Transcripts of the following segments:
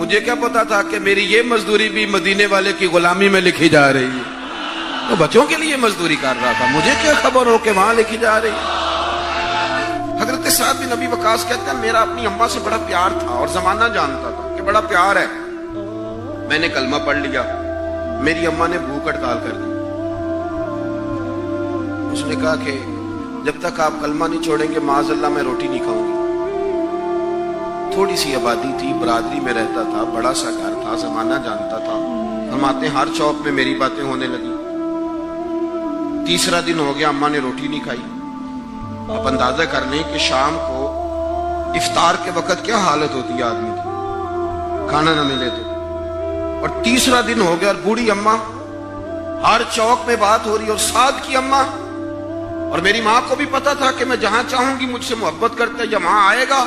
مجھے کیا پتا تھا کہ میری یہ مزدوری بھی مدینے والے کی غلامی میں لکھی جا رہی ہے. تو بچوں کے لیے مزدوری کر رہا تھا, مجھے کیا خبر ہو کہ وہاں لکھی جا رہی ہے. حضرت سعد بن ابی وقاص کہتے ہیں میرا اپنی اماں سے بڑا پیار تھا اور زمانہ جانتا تھا کہ بڑا پیار ہے. میں نے کلمہ پڑھ لیا, میری اماں نے بھوک ہڑتال کر دی. اس نے کہا کہ جب تک آپ کلمہ نہیں چھوڑیں گے معاذ اللہ میں روٹی نہیں کھاؤں گی. تھوڑی سی آبادی تھی, برادری میں رہتا تھا, بڑا سا گھر تھا, زمانہ جانتا تھا. فرماتے ہیں ہر چوک میں میری باتیں ہونے لگی. تیسرا دن ہو گیا, اماں نے روٹی نہیں کھائی. آپ اندازہ کر لیں کہ شام کو افطار کے وقت کیا حالت ہوتی ہے آدمی کی, کھانا نہ ملے تو. اور تیسرا دن ہو گیا اور بوڑھی اماں, ہر چوک میں بات ہو رہی. اور سعد کی اماں, اور میری ماں کو بھی پتا تھا کہ میں جہاں چاہوں گی مجھ سے محبت کرتا ہے یا وہاں آئے گا.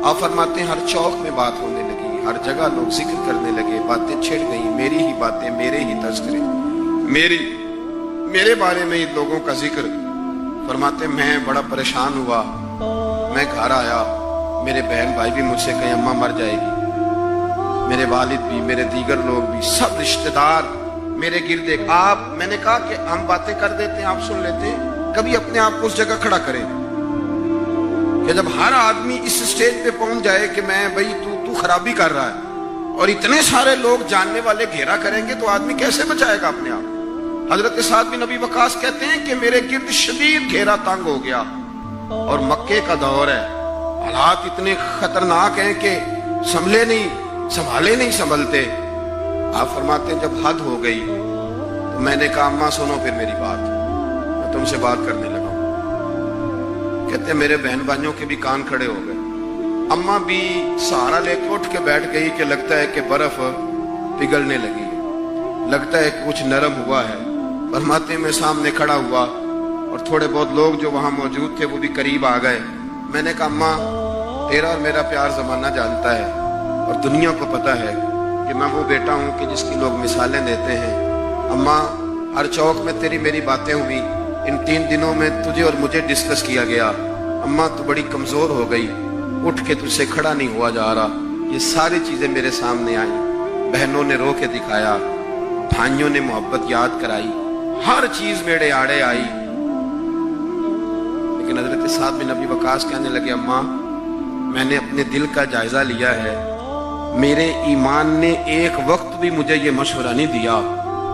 آپ فرماتے ہیں ہر چوک میں بات ہونے لگی, ہر جگہ لوگ ذکر کرنے لگے, باتیں چھڑ گئی, میری ہی باتیں, میرے ہی تذکرے, میرے بارے میں ان لوگوں کا ذکر. فرماتے میں بڑا پریشان ہوا. میں گھر آیا, میرے بہن بھائی بھی مجھ سے کہیں اماں مر جائے گی, میرے والد بھی, میرے دیگر لوگ بھی, سب رشتہ دار میرے گرد. آپ, میں نے کہا کہ ہم باتیں کر دیتے ہیں, آپ سن لیتے ہیں. کبھی اپنے آپ کو اس جگہ کھڑا کریں کہ جب ہر آدمی اس سٹیج پہ پہنچ جائے کہ میں بھائی تو خرابی کر رہا ہے اور اتنے سارے لوگ جاننے والے گھیرا کریں گے تو آدمی کیسے بچائے گا اپنے آپ. حضرت سعد بن ابی وقاص کہتے ہیں کہ میرے گرد شدید گھیرا تنگ ہو گیا اور مکے کا دور ہے, حالات اتنے خطرناک ہیں کہ سنبھالے نہیں سنبھلتے. آپ فرماتے ہیں جب حد ہو گئی تو میں نے کہا اماں سنو پھر میری بات, میں تم سے بات کرنے لگا. کہتے ہیں میرے بہن بھائیوں کے بھی کان کھڑے ہو گئے. اماں بھی سہارا لے کے اٹھ کے بیٹھ گئی کہ لگتا ہے کہ برف پگھلنے لگی, لگتا ہے کہ کچھ نرم ہوا ہے. فرماتے ہیں میں سامنے کھڑا ہوا اور تھوڑے بہت لوگ جو وہاں موجود تھے وہ بھی قریب آ گئے. میں نے کہا اماں تیرا اور میرا پیار زمانہ جانتا ہے اور دنیا کو پتا ہے کہ میں وہ بیٹا ہوں کہ جس کی لوگ مثالیں دیتے ہیں. اماں ہر چوک میں تیری میری باتیں ہوئی, ان 3 دنوں میں تجھے اور مجھے ڈسکس کیا گیا. اماں تو بڑی کمزور ہو گئی, اٹھ کے تجھ سے کھڑا نہیں ہوا جا رہا. یہ ساری چیزیں میرے سامنے آئیں, بہنوں نے رو کے دکھایا, بھائیوں نے محبت یاد کرائی, ہر چیز میرے آڑے آئی. لیکن حضرت سعد بن ابی وقاص کہنے لگے اماں میں نے اپنے دل کا جائزہ لیا ہے, میرے ایمان نے ایک وقت بھی مجھے یہ مشورہ نہیں دیا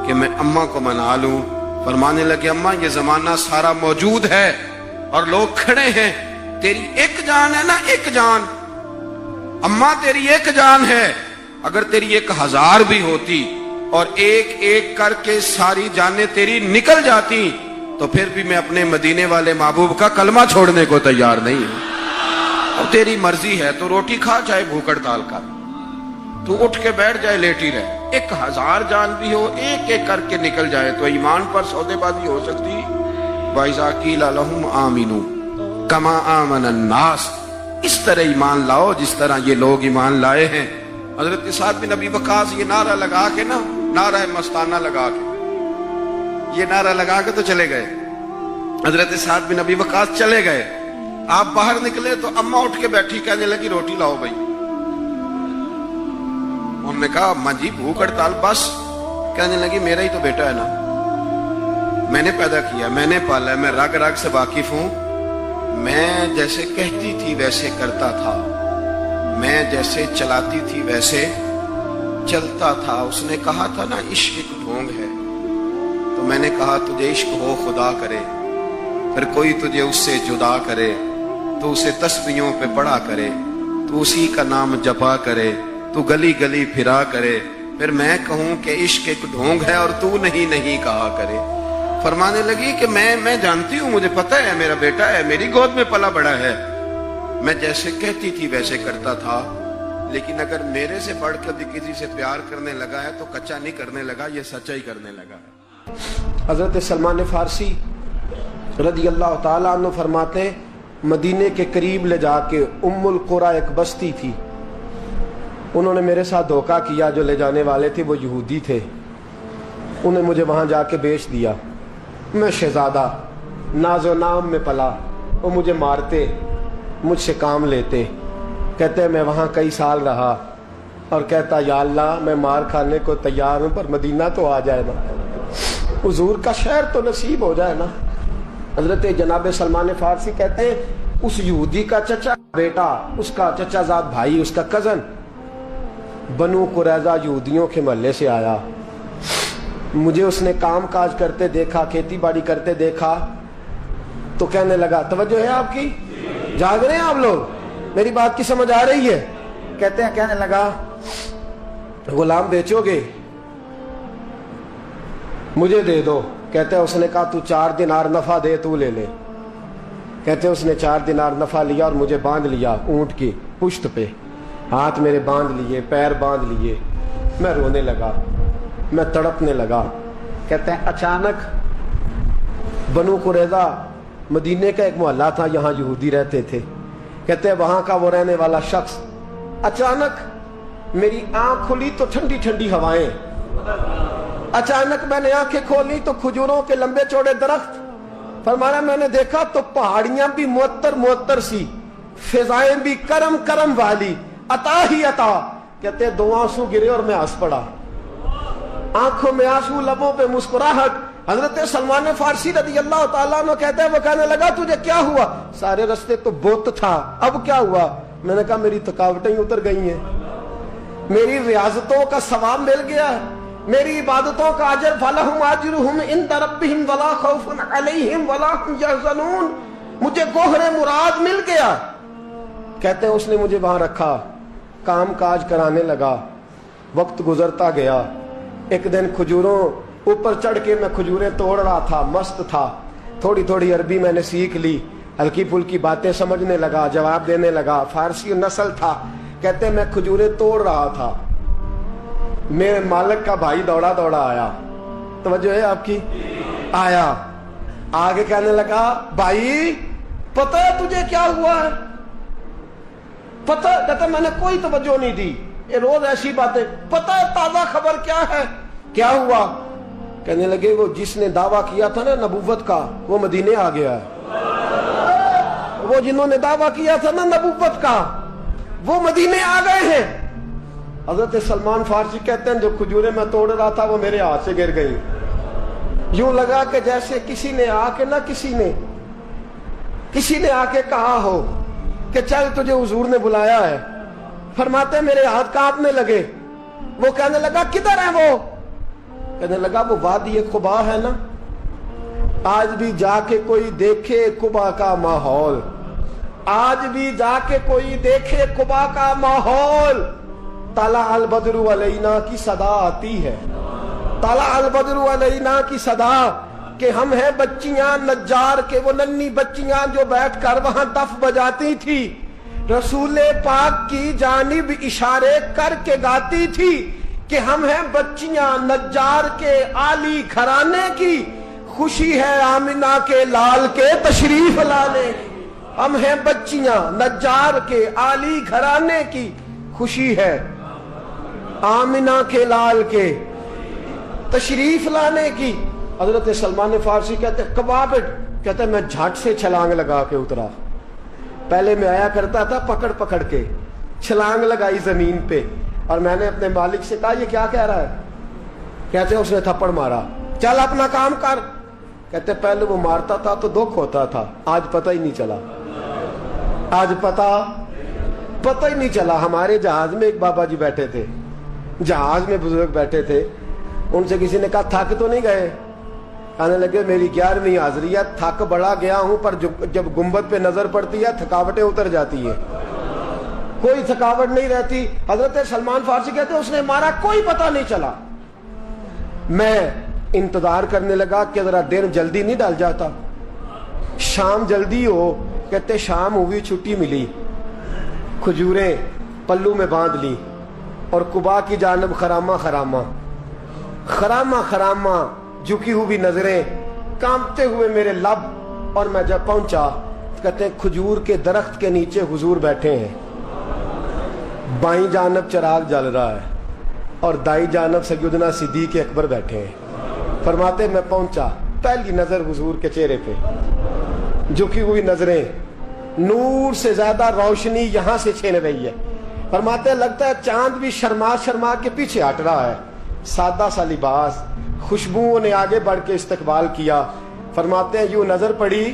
کہ میں اماں کو منا لوں. فرمانے لگے اماں یہ زمانہ سارا موجود ہے اور لوگ کھڑے ہیں, تیری ایک جان ہے نا, ایک جان. اماں تیری ایک جان ہے, اگر تیری 1000 بھی ہوتی اور ایک ایک کر کے ساری جانیں تیری نکل جاتی تو پھر بھی میں اپنے مدینے والے محبوب کا کلمہ چھوڑنے کو تیار نہیں ہوں. اب تیری مرضی ہے تو روٹی کھا چاہے بھوک ہڑتال کر, تو اٹھ کے بیٹھ جائے لیٹی رہے. 1000 جان بھی ہو ایک ایک کر کے نکل جائے تو ایمان پر سودے بازی ہو سکتی. وَإِذَا قِيلَ لَهُمْ آمِنُوا كَمَا آمَنَ النَّاسُ, اس طرح ایمان لاؤ جس طرح یہ لوگ ایمان لائے ہیں. حضرت سعد بن ابی وقاص یہ نعرہ لگا کے نا, نعرہ مستانہ لگا کے, یہ نعرہ لگا کے تو چلے گئے. حضرت سعد بن ابی وقاص چلے گئے. آپ باہر نکلے تو اماں اٹھ کے بیٹھی, کہنے لگی روٹی لاؤ بھائی. انہوں نے کہا اماں جی بھوک ہڑتال بس. کہنے لگی میرا ہی تو بیٹا ہے نا, میں نے پیدا کیا, میں نے پالا ہے, میں رگ رگ سے واقف ہوں. میں جیسے کہتی تھی ویسے کرتا تھا, میں جیسے چلاتی تھی ویسے چلتا تھا. اس نے کہا تھا نا عشق ایک ڈھونگ ہے, تو میں نے کہا تجھے عشق ہو خدا کرے, پھر کوئی تجھے اس سے جدا کرے تو اسے تسبیحوں پہ پڑھا کرے, تو اسی کا نام جپا کرے, تو گلی گلی پھرا کرے, پھر میں کہوں کہ عشق ایک ڈھونگ ہے اور تو نہیں کہا کرے. فرمانے لگی کہ میں جانتی ہوں, مجھے پتہ ہے میرا بیٹا ہے, میری گود میں پلا بڑا ہے, میں جیسے کہتی تھی ویسے کرتا تھا, لیکن اگر میرے سے بڑھ کر بھی کسی سے پیار کرنے لگا ہے تو کچا نہیں کرنے لگا, یہ سچا ہی کرنے لگا. حضرت سلمان فارسی رضی اللہ تعالیٰ عنہ فرماتے ہیں مدینے کے قریب لے جا کے ام القریٰ ایک بستی تھی, انہوں نے میرے ساتھ دھوکہ کیا. جو لے جانے والے تھے وہ یہودی تھے, انہیں مجھے وہاں جا کے بیچ دیا. میں شہزادہ ناز و نام میں پلا, وہ مجھے مارتے, مجھ سے کام لیتے. کہتے ہیں میں وہاں کئی سال رہا, اور کہتا یا اللہ میں مار کھانے کو تیار ہوں پر مدینہ تو آ جائے نا، حضور کا شہر تو نصیب ہو جائے نا۔ حضرت جناب سلمان فارسی کہتے ہیں اس یہودی کا چچا بیٹا، اس کا چچا زاد بھائی، اس کا کزن بنو قریظہ یہودیوں کے محلے سے آیا، مجھے اس نے کام کاج کرتے دیکھا، کھیتی باڑی کرتے دیکھا تو کہنے لگا، توجہ ہے آپ کی، جاگ رہے ہیں آپ لوگ، میری بات کی سمجھ آ رہی ہے؟ کہتے ہیں، کہنے لگا غلام بیچو گے؟ مجھے دے دو۔ کہتے ہیں اس نے کہا تو 4 دینار نفع دے، تو لے لے۔ کہتے ہیں اس نے 4 دینار نفع لیا اور مجھے باندھ لیا اونٹ کی پشت پہ، ہاتھ میرے باندھ لیے، پیر باندھ لیے، میں رونے لگا، میں تڑپنے لگا۔ کہتے ہیں اچانک بنو قریظہ مدینے کا ایک محلہ تھا، یہاں یہودی رہتے تھے، کہتے ہیں وہاں کا وہ رہنے والا شخص اچانک میری آنکھ کھلی تو ٹھنڈی ٹھنڈی ہوائیں، اچانک میں نے آنکھیں کھولی تو کھجوروں کے لمبے چوڑے درخت، فرمایا میں نے دیکھا تو پہاڑیاں بھی معطر معطر سی، فضائیں بھی کرم کرم والی، عطا ہی عطا۔ کہتے ہیں 2 آنسو گرے اور میں ہنس پڑا، آنکھوں میں آنسو، لبوں پہ مسکراہٹ۔ حضرت سلمان فارسی رضی اللہ تعالیٰ عنہ کہتے ہیں وہ کہنے لگا تجھے کیا ہوا؟ سارے رستے تو بت تھا، اب کیا ہوا؟ میں نے کہا میری تھکاوٹیں اتر گئی ہیں، میری ریاضتوں کا ثواب مل گیا ہے، میری عبادتوں کا اجر، فَلَهُمْ أَجْرُهُمْ عِنْدَ رَبِّهِمْ وَلَا خَوْفٌ عَلَيْهِمْ وَلَا هُمْ يَحْزَنُونَ، مجھے گوہر مراد مل گیا۔ کہتے ہیں اس نے مجھے وہاں رکھا، کام کاج کرانے لگا، وقت گزرتا گیا۔ ایک دن کھجوروں اوپر چڑھ کے میں کھجوریں توڑ رہا تھا، مست تھا، تھوڑی تھوڑی عربی میں نے سیکھ لی، ہلکی پھلکی باتیں سمجھنے لگا، جواب دینے لگا، فارسی نسل تھا۔ کہتے ہیں میں کھجوریں توڑ رہا تھا، میرے مالک کا بھائی دوڑا دوڑا آیا، توجہ ہے آپ کی، آیا آگے کہنے لگا بھائی پتہ ہے تجھے کیا ہوا ہے؟ پتہ؟ کہتا میں نے کوئی توجہ نہیں دی، یہ روز ایسی باتیں، پتہ ہے تازہ خبر کیا ہے؟ کیا ہوا؟ کہنے لگے وہ جس نے دعویٰ کیا تھا نا نبوت کا وہ مدینے آ گیا ہے، وہ جنہوں نے دعویٰ کیا تھا نا نبوت کا وہ مدینے آ گئے ہیں۔ حضرت سلمان فارسی کہتے ہیں جو کھجوریں میں توڑ رہا تھا وہ میرے ہاتھ سے گر گئی، یوں لگا کہ جیسے کسی نے آ کے کسی نے آ کے کہا ہو کہ چل تجھے حضور نے بلایا ہے۔ فرماتے میرے ہاتھ کانپنے لگے۔ وہ کہنے لگا کدھر ہے وہ؟ کہنے لگا وہ وادی قبا ہے نا، آج بھی جا کے کوئی دیکھے قبا کا ماحول، آج بھی جا کے کوئی دیکھے قبا کا ماحول، طلع البدر علینا کی صدا آتی ہے، طلع البدر علینا کی صدا، کہ ہم ہیں بچیاں نجار کے، وہ ننھی بچیاں جو بیٹھ کر وہاں دف بجاتی تھی، رسول پاک کی جانب اشارے کر کے گاتی تھی کہ ہم ہیں بچیاں نجار کے عالی گھرانے کی، خوشی ہے آمنہ کے لال کے تشریف لانے کی۔ ہم ہیں بچیاں نجار کے عالی گھرانے کی، خوشی ہے آمنہ کے لال کے تشریف لانے کی۔ حضرت سلمان فارسی کہتے کبابٹ، کہتے میں جھٹ سے چھلانگ لگا کے اترا، پہلے میں آیا کرتا تھا پکڑ پکڑ کے، چھلانگ لگائی زمین پہ، اور میں نے اپنے مالک سے کہا یہ کیا کہہ رہا ہے؟ کہتے اس نے تھپڑ مارا، چل اپنا کام کر۔ کہتے پہلے وہ مارتا تھا تو دکھ ہوتا تھا، آج پتہ ہی نہیں چلا، آج پتہ ہی نہیں چلا۔ ہمارے جہاز میں ایک بابا جی بیٹھے تھے، جہاز میں بزرگ بیٹھے تھے، ان سے کسی نے کہا تھک تو نہیں گئے؟ کہنے لگے میری 11ویں حاضری ہے، تھک بڑا گیا ہوں، پر جب گنبد پہ نظر پڑتی ہے تھکاوٹیں اتر جاتی ہیں، کوئی تھکاوٹ نہیں رہتی۔ حضرت سلمان فارسی کہتے اس نے مارا، کوئی پتہ نہیں چلا۔ میں انتظار کرنے لگا کہ ذرا دن جلدی نہیں ڈال جاتا، شام جلدی ہو۔ کہتے شام ہوئی، چھٹی ملی، کھجوریں پلو میں باندھ لی، اور قبا کی جانب خرامہ خرامہ جھکی ہوئی نظریں، کانپتے ہوئے میرے لب، اور میں جب پہنچا کہتے ہیں کھجور کے درخت کے نیچے حضور بیٹھے ہیں، بائیں جانب چراغ جل رہا ہے اور دائیں جانب سیدنا صدیق اکبر بیٹھے ہیں۔ فرماتے میں پہنچا، پہلی نظر حضور کے چہرے پہ، جھکی ہوئی نظریں، نور سے زیادہ روشنی یہاں سے چھین رہی ہے، فرماتے ہیں لگتا ہے چاند بھی شرما شرما کے پیچھے ہٹ رہا ہے. سادہ سا لباس, خوشبوؤں نے آگے بڑھ کے استقبال کیا. فرماتے ہیں یوں نظر پڑی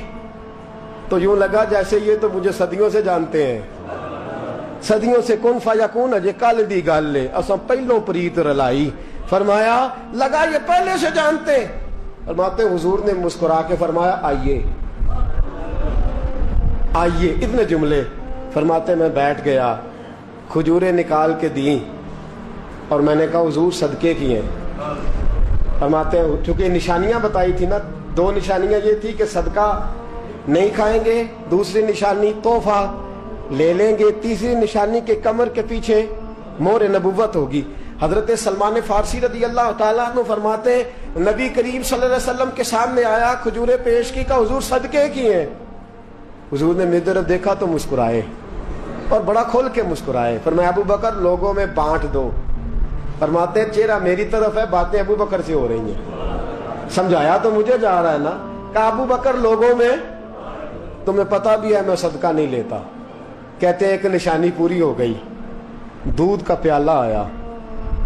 تو یوں لگا جیسے یہ تو مجھے صدیوں سے جانتے ہیں, صدیوں سے کن فیکون اجے کل دی گل لے اساں پہلوں پریت رلائی. فرمایا لگا یہ پہلے سے جانتے. فرماتے حضور نے مسکرا کے فرمایا آئیے آئیے, اتنے جملے. فرماتے میں بیٹھ گیا, کھجوریں نکال کے دیں اور میں نے کہا حضور صدقے کی ہیں. فرماتے ہیں چونکہ نشانیاں بتائی تھی نا, 2 نشانیاں یہ تھی کہ صدقہ نہیں کھائیں گے, دوسری نشانی تحفہ لے لیں گے, تیسری نشانی کے کمر کے پیچھے مہر نبوت ہوگی. حضرت سلمان فارسی رضی اللہ تعالیٰ عنہ فرماتے ہیں نبی کریم صلی اللہ علیہ وسلم کے سامنے آیا, کھجوریں پیش کی, کہا حضور صدقے کی ہیں. حضور نے میری طرف دیکھا تو مسکرائے اور بڑا کھول کے مسکرائے. فرمایا ابو بکر لوگوں میں بانٹ دو. فرماتے ہیں چہرہ میری طرف ہے, باتیں ابو بکر سے ہو رہی ہیں. سمجھایا تو مجھے جا رہا ہے نا. کہا ابو بکر لوگوں میں, تمہیں پتا بھی ہے میں صدقہ نہیں لیتا. کہتے ہیں ایک نشانی پوری ہو گئی, دودھ کا پیالہ آیا,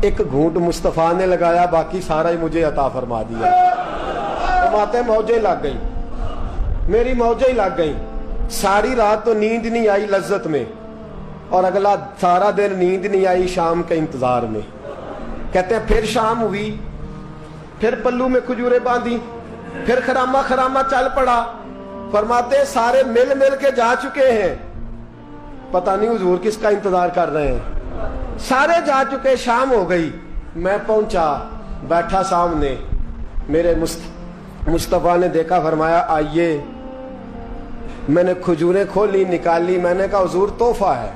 ایک گھونٹ مصطفیٰ نے لگایا, باقی سارا ہی مجھے عطا فرما دیا. فرماتے ہیں موجیں لگ گئی, میری موجیں لگ گئی. ساری رات تو نیند نہیں آئی لذت میں, اور اگلا سارا دن نیند نہیں آئی شام کے انتظار میں. کہتے ہیں پھر شام ہوئی, پھر پلو میں کھجوریں باندھی, پھر خرامہ خرامہ چل پڑا. فرماتے ہیں سارے مل مل کے جا چکے ہیں, پتہ نہیں حضور کس کا انتظار کر رہے ہیں. سارے جا چکے, شام ہو گئی. میں پہنچا, بیٹھا سامنے, میرے مصطفیٰ نے دیکھا, فرمایا آئیے. میں نے کھجوریں کھولی, نکالی, میں نے کہا حضور تحفہ ہے.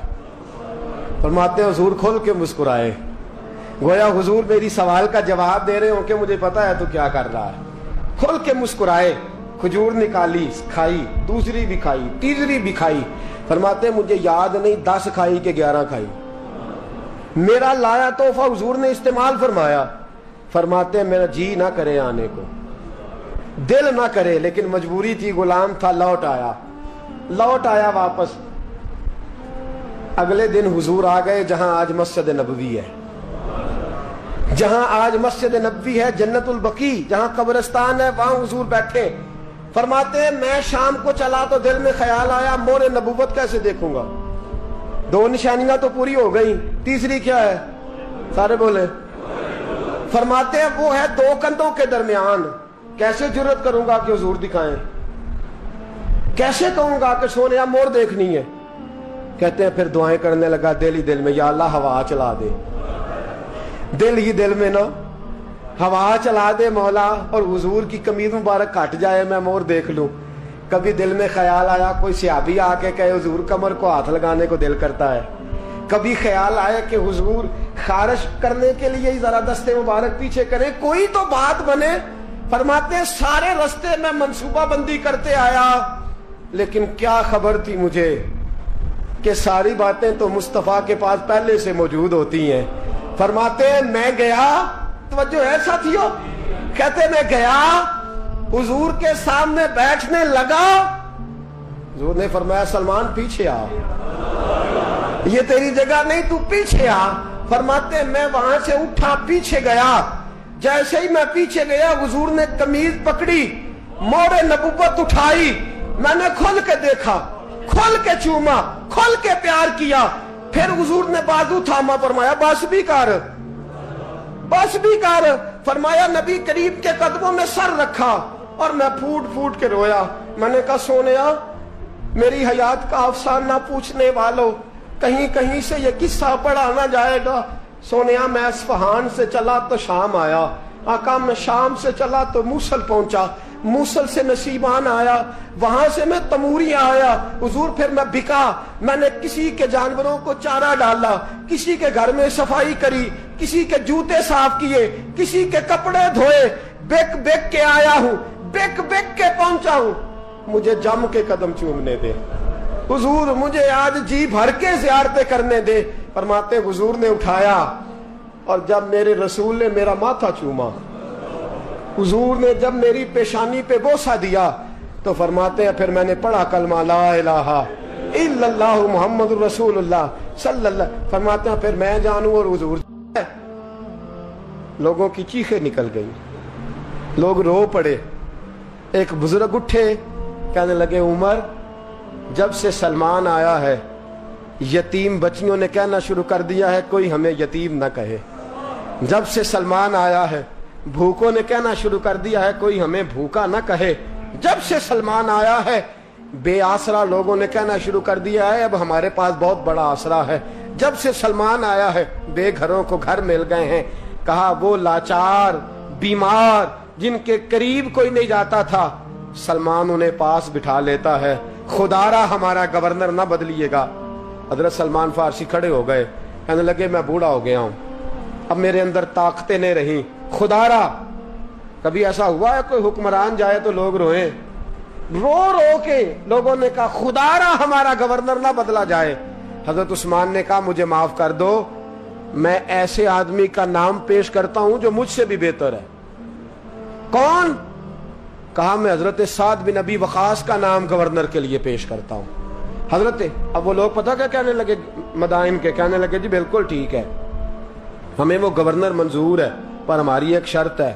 فرماتے ہیں حضور کھول کے مسکرائے, گویا حضور میری سوال کا جواب دے رہے ہوں کہ مجھے پتا ہے تو کیا کر رہا ہے. کھول کے مسکرائے, کھجور نکالی, کھائی, دوسری بھی کھائی, تیسری بھی کھائی. فرماتے ہیں مجھے یاد نہیں 10 کھائی کہ 11 کھائی. میرا لایا تحفہ حضور نے استعمال فرمایا. فرماتے ہیں میرا جی نہ کرے آنے کو, دل نہ کرے, لیکن مجبوری تھی, غلام تھا, لوٹ آیا واپس. اگلے دن حضور آ گئے جہاں آج مسجد نبوی ہے, جہاں آج مسجد نبوی ہے, جنت البقیع جہاں قبرستان ہے, وہاں حضور بیٹھے. فرماتے ہیں میں شام کو چلا تو دل میں خیال آیا مہر نبوت کیسے دیکھوں گا. 2 نشانیاں تو پوری ہو گئی, تیسری کیا ہے, سارے بولے. فرماتے ہیں وہ ہے 2 کندھوں کے درمیان, کیسے جرت کروں گا کہ حضور دکھائیں, کیسے کہوں گا کہ سونیا مور دیکھنی ہے. کہتے ہیں پھر دعائیں کرنے لگا دل ہی دل میں, یا اللہ ہوا چلا دے, دل ہی دل میں نا ہوا چلا دے مولا, اور حضور کی قمیض مبارک کٹ جائے, میں مور دیکھ لوں. کبھی دل میں خیال آیا کوئی صحابی آ کے کہے حضور کمر کو ہاتھ لگانے کو دل کرتا ہے. کبھی خیال آیا کہ حضور خارش کرنے کے لیے ہی ذرا دستے مبارک پیچھے کریں, کوئی تو بات بنے. فرماتے ہیں سارے رستے میں منصوبہ بندی کرتے آیا, لیکن کیا خبر تھی مجھے کہ ساری باتیں تو مصطفیٰ کے پاس پہلے سے موجود ہوتی ہیں. فرماتے ہیں میں گیا, توجہ ہے ساتھیوں, کہتے میں گیا, حضور کے سامنے بیٹھنے لگا. حضور نے فرمایا سلمان پیچھے آ, یہ تیری جگہ نہیں, تو پیچھے آ. فرماتے ہیں میں وہاں سے اٹھا, پیچھے گیا. جیسے ہی میں پیچھے گیا حضور نے قمیض پکڑی, مہر نبوت اٹھائی, میں نے کھل کے دیکھا, کھل کے چوما, کھل کے پیار کیا. پھر حضور نے بازو تھاما, فرمایا بس بھی کر, بس بھی کر. فرمایا نبی کریم کے قدموں میں سر رکھا اور میں پھوٹ پھوٹ کے رویا. میں نے کہا سونیا میری حیات کا افسانہ پوچھنے والوں, کہیں کہیں سے یہ قصہ پڑھا نہ جائے گا. سونیا میں اصفہان سے چلا تو شام آیا, آقا میں شام سے چلا تو موصل پہنچا, موصل سے نصیبان آیا, وہاں سے میں تموری آیا. حضور پھر میں بکا, میں نے کسی کے جانوروں کو چارہ ڈالا, کسی کے گھر میں صفائی کری, کسی کے جوتے صاف کیے, کسی کے کپڑے دھوئے, بک بک کے آیا ہوں, بک بک کے پہنچا ہوں. مجھے جم کے قدم چومنے دے حضور, مجھے آج جی بھر کے زیارتیں کرنے دے. فرماتے حضور نے اٹھایا, اور جب میرے رسول نے میرا ماتھا چوما, حضور نے جب میری پیشانی پہ بوسہ دیا, تو فرماتے ہیں پھر میں نے پڑھا کلمہ لا الہ الا اللہ محمد رسول اللہ. صلی اللہ فرماتے ہیں پھر میں جانوں اور حضور لوگوں کی چیخیں نکل گئی، لوگ رو پڑے. ایک بزرگ اٹھے کہنے لگے عمر جب سے سلمان آیا ہے یتیم بچیوں نے کہنا شروع کر دیا ہے کوئی ہمیں یتیم نہ کہے. جب سے سلمان آیا ہے بھوکوں نے کہنا شروع کر دیا ہے کوئی ہمیں بھوکا نہ کہے. جب سے سلمان آیا ہے بے آسرا لوگوں نے کہنا شروع کر دیا ہے اب ہمارے پاس بہت بڑا آسرا ہے. جب سے سلمان آیا ہے بے گھروں کو گھر مل گئے ہیں. کہا وہ لاچار بیمار جن کے قریب کوئی نہیں جاتا تھا سلمان انہیں پاس بٹھا لیتا ہے. خدارا ہمارا گورنر نہ بدلیے گا. حضرت سلمان فارسی کھڑے ہو گئے کہنے لگے میں بوڑھا ہو گیا ہوں اب میرے اندر طاقتیں نہیں رہیں. خدارا کبھی ایسا ہوا ہے کوئی حکمران جائے تو لوگ روئیں؟ رو رو کے لوگوں نے کہا خدارا ہمارا گورنر نہ بدلا جائے. حضرت عثمان نے کہا مجھے معاف کر دو میں ایسے آدمی کا نام پیش کرتا ہوں جو مجھ سے بھی بہتر ہے. کون؟ کہا میں حضرت سعد بن ابی وقاص کا نام گورنر کے لیے پیش کرتا ہوں. حضرت اب وہ لوگ پتہ کیا کہنے لگے مدائن کے کہنے لگے جی بالکل ٹھیک ہے ہمیں وہ گورنر منظور ہے پر ہماری ایک شرط ہے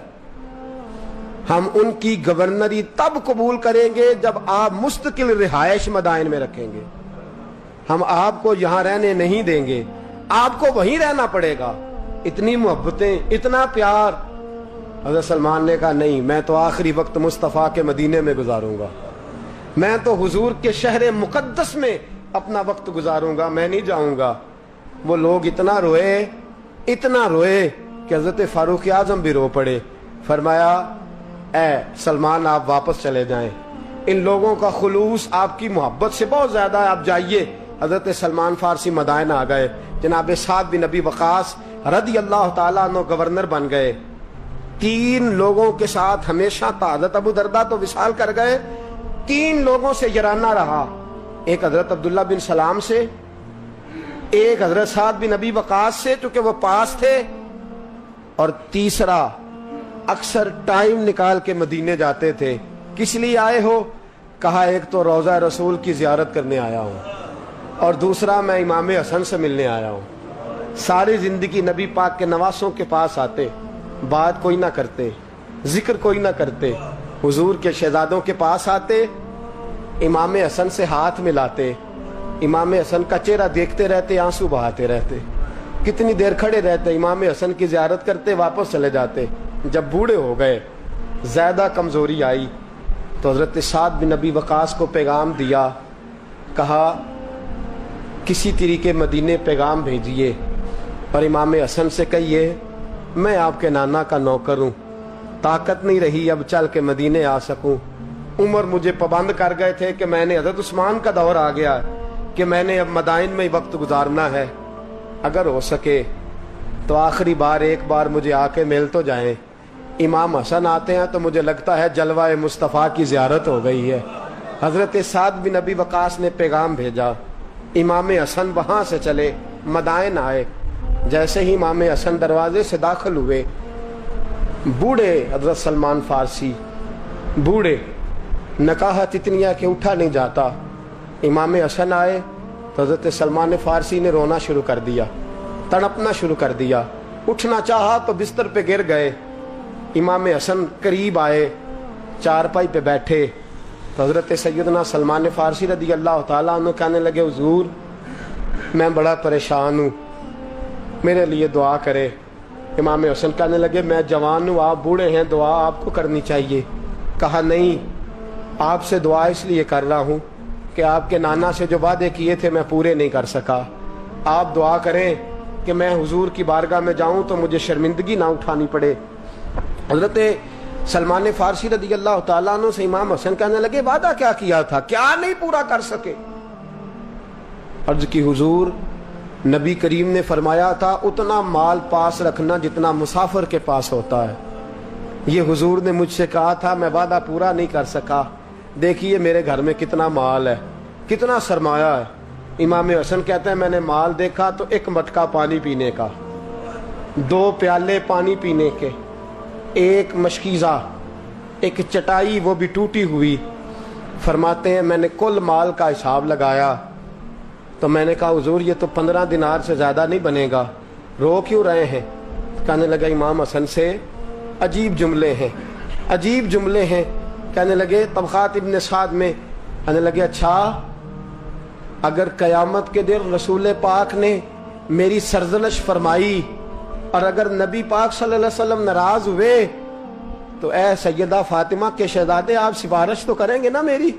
ہم ان کی گورنری تب قبول کریں گے جب آپ مستقل رہائش مدائن میں رکھیں گے. ہم آپ کو یہاں رہنے نہیں دیں گے آپ کو وہیں رہنا پڑے گا. اتنی محبتیں اتنا پیار. حضرت سلمان نے کہا نہیں میں تو آخری وقت مصطفیٰ کے مدینے میں گزاروں گا میں تو حضور کے شہر مقدس میں اپنا وقت گزاروں گا میں نہیں جاؤں گا. وہ لوگ اتنا روئے کہ حضرت فاروق اعظم بھی رو پڑے. فرمایا اے سلمان آپ واپس چلے جائیں ان لوگوں کا خلوص آپ کی محبت سے بہت زیادہ ہے آپ جائیے. حضرت سلمان فارسی مدائن آ گئے. جناب سعد بن ابی وقاص رضی اللہ تعالیٰ عنہ گورنر بن گئے. 3 لوگوں کے ساتھ ہمیشہ تھا. حضرت ابو درداء تو وصال کر گئے 3 لوگوں سے یارانہ رہا. ایک حضرت عبداللہ بن سلام سے ایک حضرت سعد بن ابی وقاص سے چونکہ وہ پاس تھے اور تیسرا اکثر ٹائم نکال کے مدینے جاتے تھے. کس لیے آئے ہو؟ کہا ایک تو روضہ رسول کی زیارت کرنے آیا ہوں اور دوسرا میں امام حسن سے ملنے آیا ہوں. ساری زندگی نبی پاک کے نواسوں کے پاس آتے بات کوئی نہ کرتے ذکر کوئی نہ کرتے. حضور کے شہزادوں کے پاس آتے امام حسن سے ہاتھ ملاتے امام حسن کا چہرہ دیکھتے رہتے آنسو بہاتے رہتے. کتنی دیر کھڑے رہتے امام حسن کی زیارت کرتے واپس چلے جاتے. جب بوڑھے ہو گئے زیادہ کمزوری آئی تو حضرت سعد بن ابی وقاص کو پیغام دیا. کہا کسی طریقے مدینے پیغام بھیجیے اور امام حسن سے کہیے میں آپ کے نانا کا نوکر ہوں طاقت نہیں رہی اب چل کے مدینے آ سکوں. عمر مجھے پابند کر گئے تھے کہ میں نے حضرت عثمان کا دور آ گیا کہ میں نے اب مدائن میں ہی وقت گزارنا ہے. اگر ہو سکے تو آخری بار ایک بار مجھے آ کے مل تو جائیں. امام حسن آتے ہیں تو مجھے لگتا ہے جلوہ مصطفیٰ کی زیارت ہو گئی ہے. حضرت سعد بن ابی وقاص نے پیغام بھیجا. امام حسن وہاں سے چلے مدائن آئے. جیسے ہی امام حسن دروازے سے داخل ہوئے بوڑھے حضرت سلمان فارسی بوڑھے نکاحت اتنی ہے کہ اٹھا نہیں جاتا. امام حسن آئے تو حضرت سلمان فارسی نے رونا شروع کر دیا تڑپنا شروع کر دیا. اٹھنا چاہا تو بستر پہ گر گئے. امام حسن قریب آئے چارپائی پہ بیٹھے تو حضرت سیدنا سلمان فارسی رضی اللہ تعالیٰ عنہ کہنے لگے حضور میں بڑا پریشان ہوں میرے لیے دعا کرے. امام حسن کہنے لگے میں جوان ہوں آپ بوڑھے ہیں دعا آپ کو کرنی چاہیے. کہا نہیں آپ سے دعا اس لیے کر رہا ہوں کہ آپ کے نانا سے جو وعدے کیے تھے میں پورے نہیں کر سکا. آپ دعا کریں کہ میں حضور کی بارگاہ میں جاؤں تو مجھے شرمندگی نہ اٹھانی پڑے. حضرت سلمان فارسی رضی اللہ تعالیٰ عنہ سے امام حسن کہنے لگے وعدہ کیا کیا تھا کیا نہیں پورا کر سکے؟ عرض کی حضور نبی کریم نے فرمایا تھا اتنا مال پاس رکھنا جتنا مسافر کے پاس ہوتا ہے. یہ حضور نے مجھ سے کہا تھا میں وعدہ پورا نہیں کر سکا. دیکھیے میرے گھر میں کتنا مال ہے کتنا سرمایہ ہے. امام حسن کہتے ہیں میں نے مال دیکھا تو 1 مٹکا پانی پینے کا 2 پیالے پانی پینے کے 1 مشکیزہ 1 چٹائی وہ بھی ٹوٹی ہوئی. فرماتے ہیں میں نے کل مال کا حساب لگایا تو میں نے کہا حضور یہ تو 15 دینار سے زیادہ نہیں بنے گا، رو کیوں رہے ہیں؟ کہنے لگا امام حسن سے عجیب جملے ہیں، عجیب جملے ہیں۔ کہنے لگے طبقات ابن سعد میں، کہنے لگے اچھا اگر قیامت کے دن رسول پاک نے میری سرزنش فرمائی اور اگر نبی پاک صلی اللہ علیہ وسلم ناراض ہوئے تو اے سیدہ فاطمہ کے شہزادے آپ سفارش تو کریں گے نا میری،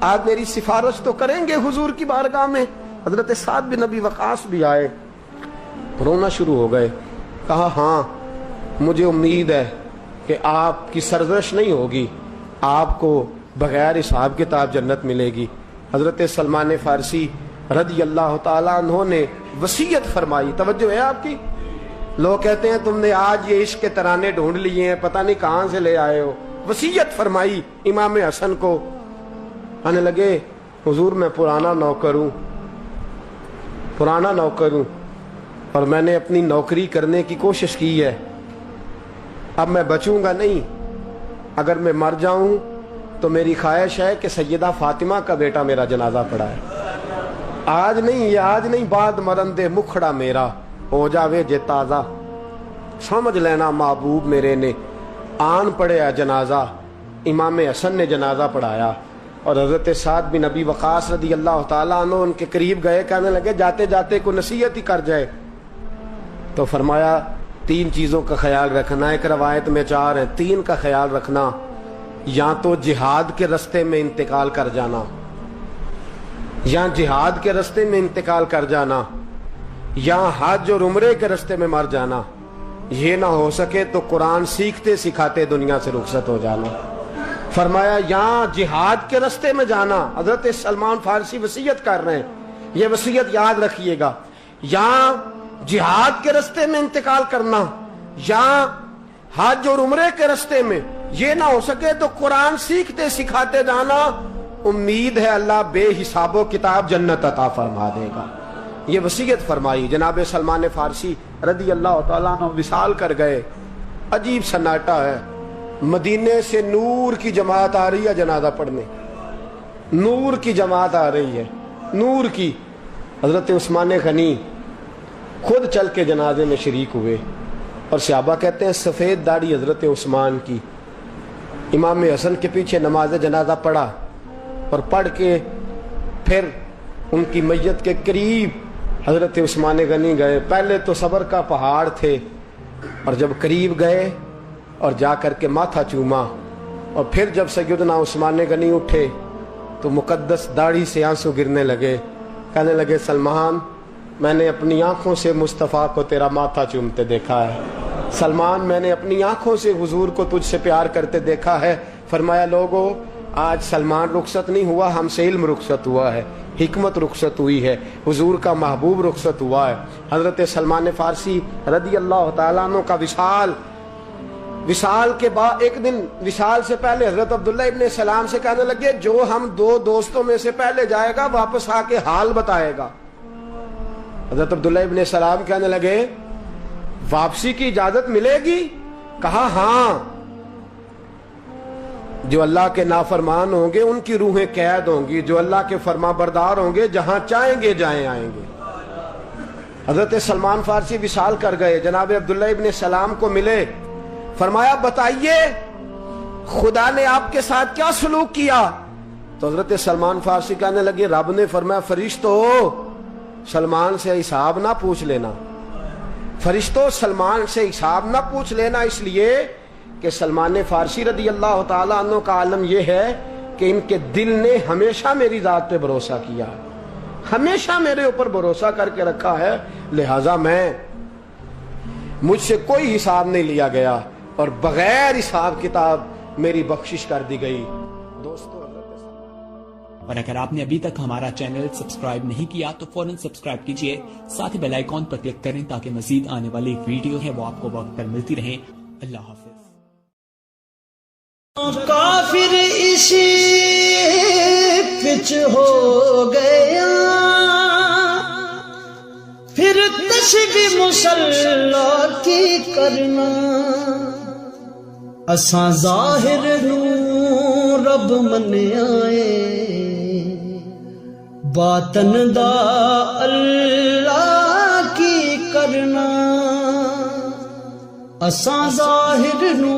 آپ میری سفارش تو کریں گے حضور کی بارگاہ میں؟ حضرت سعد بن نبی وقاص بھی آئے، رونا شروع ہو گئے، کہا ہاں مجھے امید ہے کہ آپ کی سرزنش نہیں ہوگی، آپ کو بغیر حساب کتاب جنت ملے گی۔ حضرت سلمان فارسی رضی اللہ تعالیٰ عنہ نے وصیت فرمائی، توجہ ہے آپ کی؟ لوگ کہتے ہیں تم نے آج یہ عشق کے ترانے ڈھونڈ لیے ہیں، پتہ نہیں کہاں سے لے آئے ہو۔ وصیت فرمائی امام حسن کو، کہنے لگے حضور میں پرانا نوکر ہوں، پرانا نوکر ہوں اور میں نے اپنی نوکری کرنے کی کوشش کی ہے، اب میں بچوں گا نہیں، اگر میں مر جاؤں تو میری خواہش ہے کہ سیدہ فاطمہ کا بیٹا میرا جنازہ پڑھائے، آج نہیں، یہ آج نہیں، بعد مرندے مکھڑا میرا ہو جاوے جے تازہ، سمجھ لینا محبوب میرے نے آن پڑھیا جنازہ۔ امام حسن نے جنازہ پڑھایا اور حضرت سعد بن نبی وقاص رضی اللہ تعالیٰ عنہ ان کے قریب گئے، کہنے لگے جاتے جاتے کو نصیحت ہی کر جائے، تو فرمایا 3 چیزوں کا خیال رکھنا، ایک روایت میں 4 ہیں، 3 کا خیال رکھنا، یا تو جہاد کے رستے میں انتقال کر جانا، یا جہاد کے رستے میں انتقال کر جانا، یا حج اور عمرے کے رستے میں مر جانا، یہ نہ ہو سکے تو قرآن سیکھتے سکھاتے دنیا سے رخصت ہو جانا۔ فرمایا یا جہاد کے رستے میں جانا، حضرت سلمان فارسی وصیت کر رہے ہیں، یہ وصیت یاد رکھیے گا، یا جہاد کے رستے میں انتقال کرنا، یا حج اور عمرے کے رستے میں، یہ نہ ہو سکے تو قرآن سیکھتے سکھاتے جانا، امید ہے اللہ بے حساب و کتاب جنت عطا فرما دے گا۔ یہ وصیت فرمائی۔ جناب سلمان فارسی رضی اللہ تعالیٰ عنہ وصال کر گئے، عجیب سناٹا ہے، مدینے سے نور کی جماعت آ رہی ہے جنازہ پڑھنے، نور کی جماعت آ رہی ہے، نور کی۔ حضرت عثمان غنی خود چل کے جنازے میں شریک ہوئے، اور صحابہ کہتے ہیں سفید داڑھی حضرت عثمان کی۔ امام حسن کے پیچھے نماز جنازہ پڑھا اور پڑھ کے پھر ان کی میت کے قریب حضرت عثمان غنی گئے۔ پہلے تو صبر کا پہاڑ تھے، اور جب قریب گئے اور جا کر کے ماتھا چوما، اور پھر جب سیدنا عثمان غنی اٹھے تو مقدس داڑھی سے آنسو گرنے لگے، کہنے لگے سلمان میں نے اپنی آنکھوں سے مصطفیٰ کو تیرا ماتھا چومتے دیکھا ہے، سلمان میں نے اپنی آنکھوں سے حضور کو تجھ سے پیار کرتے دیکھا ہے۔ فرمایا لوگو آج سلمان رخصت نہیں ہوا، ہم سے علم رخصت ہوا ہے، حکمت رخصت ہوئی ہے، حضور کا محبوب رخصت ہوا ہے۔ حضرت سلمان فارسی رضی اللہ تعالیٰ عنہ کا وصال کے بعد ایک دن وصال سے پہلے حضرت عبداللہ ابن سلام سے کہنے لگے جو ہم 2 دوستوں میں سے پہلے جائے گا واپس آ کے حال بتائے گا۔ حضرت عبداللہ ابن سلام کہنے لگے واپسی کی اجازت ملے گی؟ کہا ہاں، جو اللہ کے نافرمان ہوں گے ان کی روحیں قید ہوں گی، جو اللہ کے فرما بردار ہوں گے جہاں چاہیں گے جائیں آئیں گے۔ حضرت سلمان فارسی وصال کر گئے، جناب عبداللہ ابن سلام کو ملے، فرمایا بتائیے خدا نے آپ کے ساتھ کیا سلوک کیا؟ تو حضرت سلمان فارسی کہنے لگے رب نے فرمایا فرشتو سلمان سے حساب نہ پوچھ لینا، فرشتوں سلمان سے حساب نہ پوچھ لینا، اس لیے کہ سلمان فارسی رضی اللہ تعالیٰ عنہ کا عالم یہ ہے کہ ان کے دل نے ہمیشہ میری ذات پہ بھروسہ کیا، ہمیشہ میرے اوپر بھروسہ کر کے رکھا ہے، لہٰذا مجھ سے کوئی حساب نہیں لیا گیا اور بغیر حساب کتاب میری بخشش کر دی گئی۔ دوستو اور اگر آپ نے ابھی تک ہمارا چینل سبسکرائب نہیں کیا تو فوراً سبسکرائب کیجئے، ساتھ ہی بیل آئیکن پر کلک کریں تاکہ مزید آنے والی ویڈیو ہے وہ آپ کو وقت پر ملتی رہیں۔ اللہ حافظ۔ کافر اسی پچ ہو گیا، پھر تسبیح مصلی کی کرنا، اساں ظاہر نوں رب من آئے، باطن دا اللہ کی کرنا اساں ظاہر نو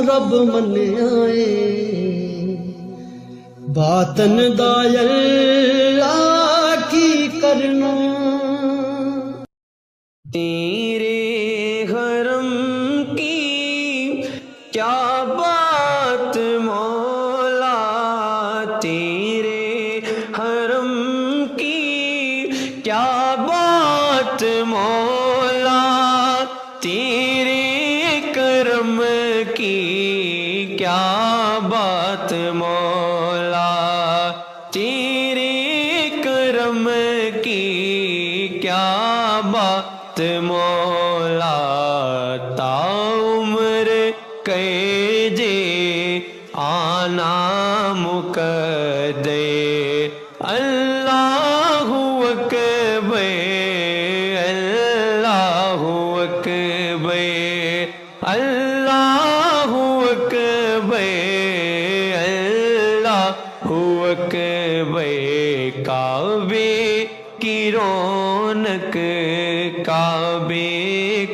رب منیا اے باطن دا اللہ کی کرنا تیرے حرم کی کیا بات مولا تیرے حرم کی کیا بات مولا تیرے کرم کی کیا بات مولا تیرے کرم کی کیا بات مولا تا عمر کہ جے آنا مقدے اللہ اکبر اللہ اکبر اللہ اکبر اللہ اکبر کعبے کی رونق کعبے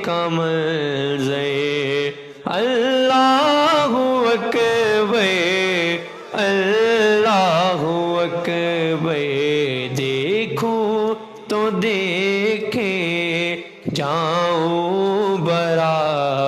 کا منظر اللہ اکبر اللہ اکبر دیکھوں تو دیکھے جاؤں برابر